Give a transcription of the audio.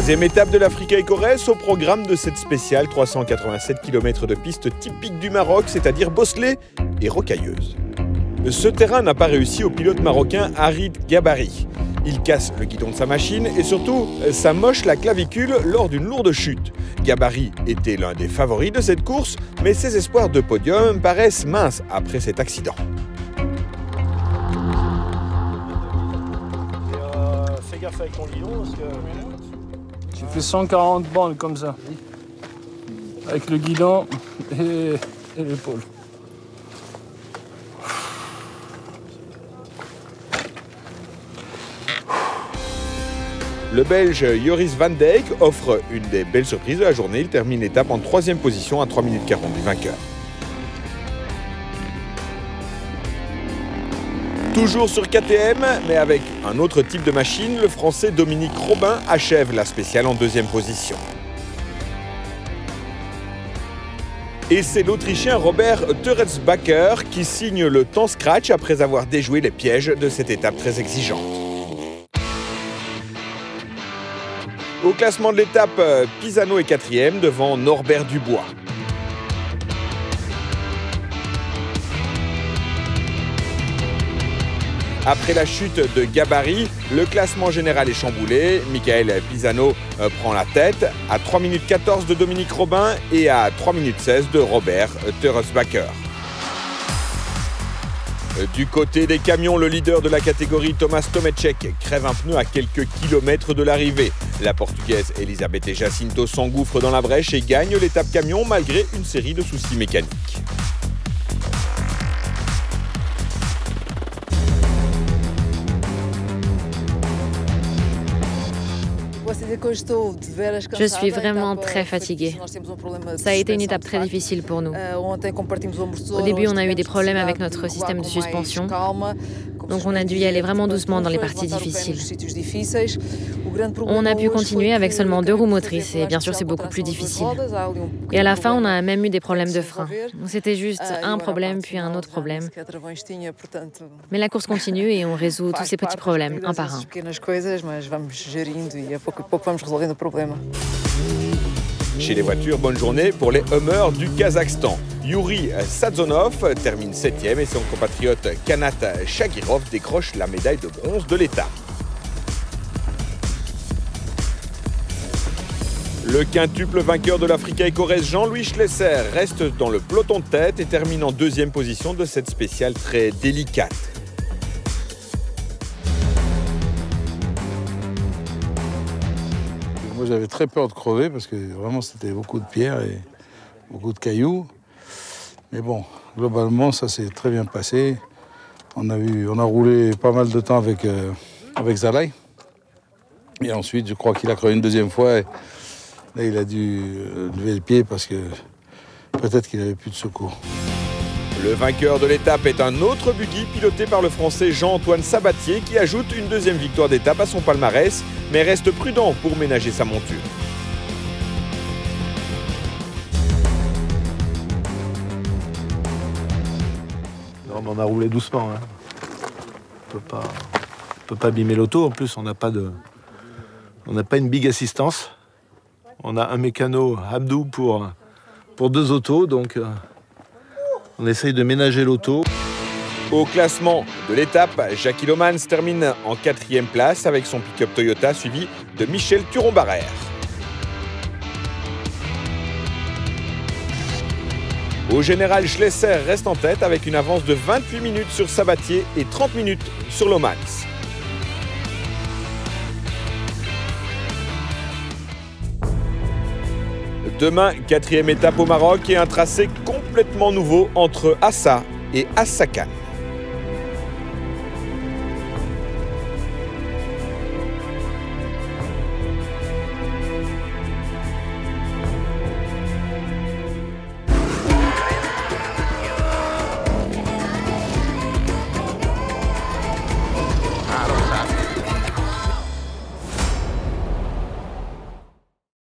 Troisième étape de l'Africa Eco Race au programme de cette spéciale 387 km de piste typique du Maroc, c'est-à-dire bosselée et rocailleuse. Ce terrain n'a pas réussi au pilote marocain Harid Gabari. Il casse le guidon de sa machine et surtout s'amoche la clavicule lors d'une lourde chute. Gabari était l'un des favoris de cette course, mais ses espoirs de podium paraissent minces après cet accident. Fais gaffe avec ton guidon parce que... J'ai fait 140 bandes comme ça, avec le guidon et l'épaule. Le Belge Joris van Dijk offre une des belles surprises de la journée. Il termine l'étape en 3e position à 3 minutes 40 du vainqueur. Toujours sur KTM, mais avec un autre type de machine, le Français Dominique Robin achève la spéciale en 2e position. Et c'est l'Autrichien Robert Teuretsbacher qui signe le temps scratch après avoir déjoué les pièges de cette étape très exigeante. Au classement de l'étape, Pisano est 4e devant Norbert Dubois. Après la chute de Gabari, le classement général est chamboulé. Michael Pisano prend la tête à 3 minutes 14 de Dominique Robin et à 3 minutes 16 de Robert Teuretsbacher. Du côté des camions, le leader de la catégorie, Thomas Tomeček, crève un pneu à quelques kilomètres de l'arrivée. La Portugaise Elisabeth Jacinto s'engouffre dans la brèche et gagne l'étape camion malgré une série de soucis mécaniques. Je suis vraiment très fatiguée. Ça a été une étape très difficile pour nous. Au début, on a eu des problèmes avec notre système de suspension, donc on a dû y aller vraiment doucement dans les parties difficiles. On a pu continuer avec seulement 2 roues motrices et bien sûr c'est beaucoup plus difficile. Et à la fin, on a même eu des problèmes de frein. C'était juste un problème puis un autre problème. Mais la course continue et on résout tous ces petits problèmes un par un. Chez les voitures, bonne journée pour les Hummers du Kazakhstan. Yuri Sadzonov termine 7e et son compatriote Kanat Shagirov décroche la médaille de bronze de l'étape. Le quintuple vainqueur de l'Africa Eco Race, Jean-Louis Schlesser, reste dans le peloton de tête et termine en 2e position de cette spéciale très délicate. Moi, j'avais très peur de crever parce que vraiment, c'était beaucoup de pierres et beaucoup de cailloux. Mais bon, globalement, ça s'est très bien passé. On a roulé pas mal de temps avec Zalai. Et ensuite, je crois qu'il a crevé une 2e fois. Et là, il a dû lever le pied parce que peut-être qu'il n'avait plus de secours. Le vainqueur de l'étape est un autre buggy piloté par le Français Jean-Antoine Sabatier qui ajoute une 2e victoire d'étape à son palmarès, mais reste prudent pour ménager sa monture. Non, mais on a roulé doucement. Hein. On peut pas abîmer l'auto. En plus, on n'a pas une big assistance. On a un mécano Abdou pour 2 autos, donc on essaye de ménager l'auto. Au classement de l'étape, Jackie Lomans termine en 4e place avec son pick-up Toyota suivi de Michel Turon-Barrère. Au général, Schlesser reste en tête avec une avance de 28 minutes sur Sabatier et 30 minutes sur Lomans. Demain, 4e étape au Maroc et un tracé complètement nouveau entre Assa et Assakane.